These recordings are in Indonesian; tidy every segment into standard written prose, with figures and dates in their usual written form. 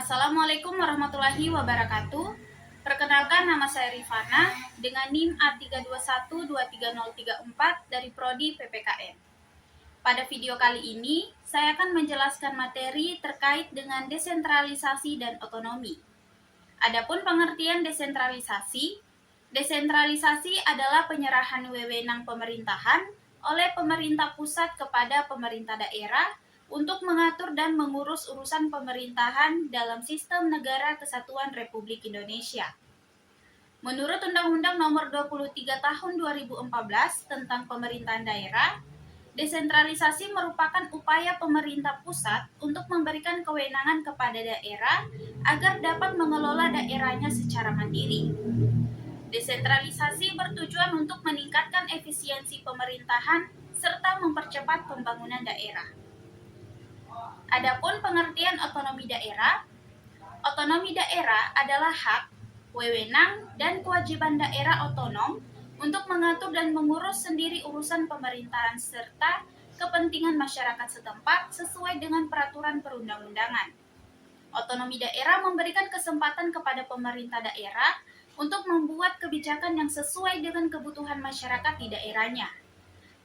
Assalamualaikum warahmatullahi wabarakatuh. Perkenalkan, nama saya Rifana dengan NIM A321-23034 dari Prodi PPKN. Pada video kali ini, saya akan menjelaskan materi terkait dengan desentralisasi dan otonomi. Adapun pengertian desentralisasi adalah penyerahan wewenang pemerintahan oleh pemerintah pusat kepada pemerintah daerah untuk mengatur dan mengurus urusan pemerintahan dalam sistem negara kesatuan Republik Indonesia. Menurut Undang-Undang Nomor 23 Tahun 2014 tentang Pemerintahan Daerah, desentralisasi merupakan upaya pemerintah pusat untuk memberikan kewenangan kepada daerah agar dapat mengelola daerahnya secara mandiri. Desentralisasi bertujuan untuk meningkatkan efisiensi pemerintahan serta mempercepat pembangunan daerah. Adapun pengertian otonomi daerah adalah hak, wewenang, dan kewajiban daerah otonom untuk mengatur dan mengurus sendiri urusan pemerintahan serta kepentingan masyarakat setempat sesuai dengan peraturan perundang-undangan. Otonomi daerah memberikan kesempatan kepada pemerintah daerah untuk membuat kebijakan yang sesuai dengan kebutuhan masyarakat di daerahnya.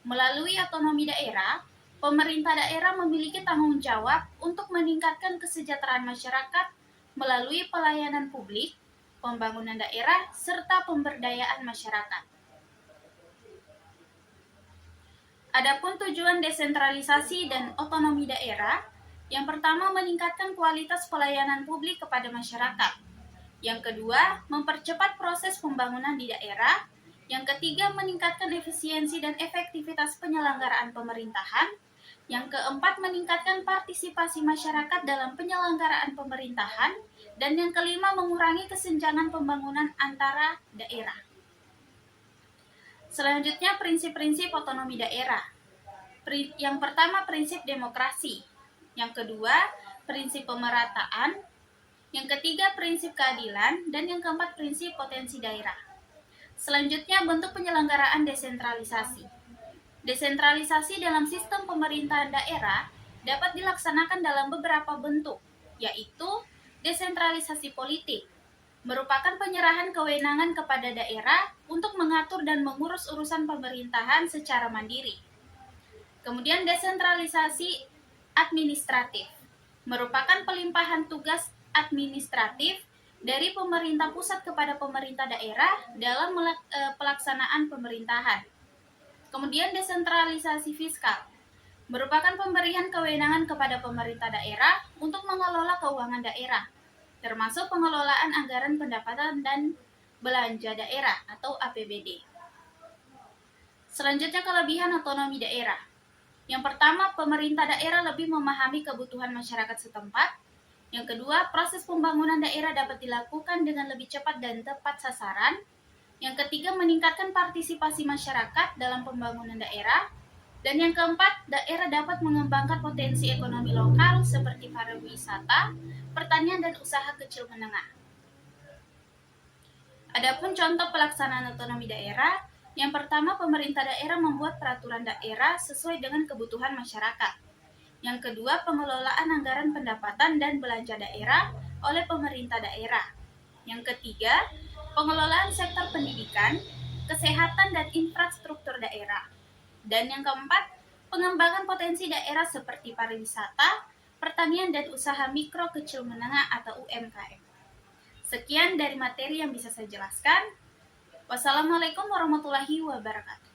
Melalui otonomi daerah, pemerintah daerah memiliki tanggung jawab untuk meningkatkan kesejahteraan masyarakat melalui pelayanan publik, pembangunan daerah, serta pemberdayaan masyarakat. Adapun tujuan desentralisasi dan otonomi daerah, yang pertama meningkatkan kualitas pelayanan publik kepada masyarakat. Yang kedua, mempercepat proses pembangunan di daerah. Yang ketiga, meningkatkan efisiensi dan efektivitas penyelenggaraan pemerintahan. Yang keempat, meningkatkan partisipasi masyarakat dalam penyelenggaraan pemerintahan. Dan yang kelima, mengurangi kesenjangan pembangunan antara daerah. Selanjutnya, prinsip-prinsip otonomi daerah. Yang pertama, prinsip demokrasi. Yang kedua, prinsip pemerataan. Yang ketiga, prinsip keadilan. Dan yang keempat, prinsip potensi daerah. Selanjutnya, bentuk penyelenggaraan desentralisasi. Desentralisasi dalam sistem pemerintahan daerah dapat dilaksanakan dalam beberapa bentuk, yaitu desentralisasi politik, merupakan penyerahan kewenangan kepada daerah untuk mengatur dan mengurus urusan pemerintahan secara mandiri. Kemudian desentralisasi administratif, merupakan pelimpahan tugas administratif dari pemerintah pusat kepada pemerintah daerah dalam pelaksanaan pemerintahan. Kemudian desentralisasi fiskal, merupakan pemberian kewenangan kepada pemerintah daerah untuk mengelola keuangan daerah, termasuk pengelolaan anggaran pendapatan dan belanja daerah atau APBD. Selanjutnya, kelebihan otonomi daerah. Yang pertama, pemerintah daerah lebih memahami kebutuhan masyarakat setempat. Yang kedua, proses pembangunan daerah dapat dilakukan dengan lebih cepat dan tepat sasaran. Yang ketiga, meningkatkan partisipasi masyarakat dalam pembangunan daerah. Dan yang keempat, daerah dapat mengembangkan potensi ekonomi lokal seperti pariwisata, pertanian, dan usaha kecil menengah. Adapun contoh pelaksanaan otonomi daerah, yang pertama, pemerintah daerah membuat peraturan daerah sesuai dengan kebutuhan masyarakat. Yang kedua, pengelolaan anggaran pendapatan dan belanja daerah oleh pemerintah daerah. Yang ketiga, pengelolaan sektor pendidikan, kesehatan, dan infrastruktur daerah. Dan yang keempat, pengembangan potensi daerah seperti pariwisata, pertanian, dan usaha mikro kecil menengah atau UMKM. Sekian dari materi yang bisa saya jelaskan. Wassalamualaikum warahmatullahi wabarakatuh.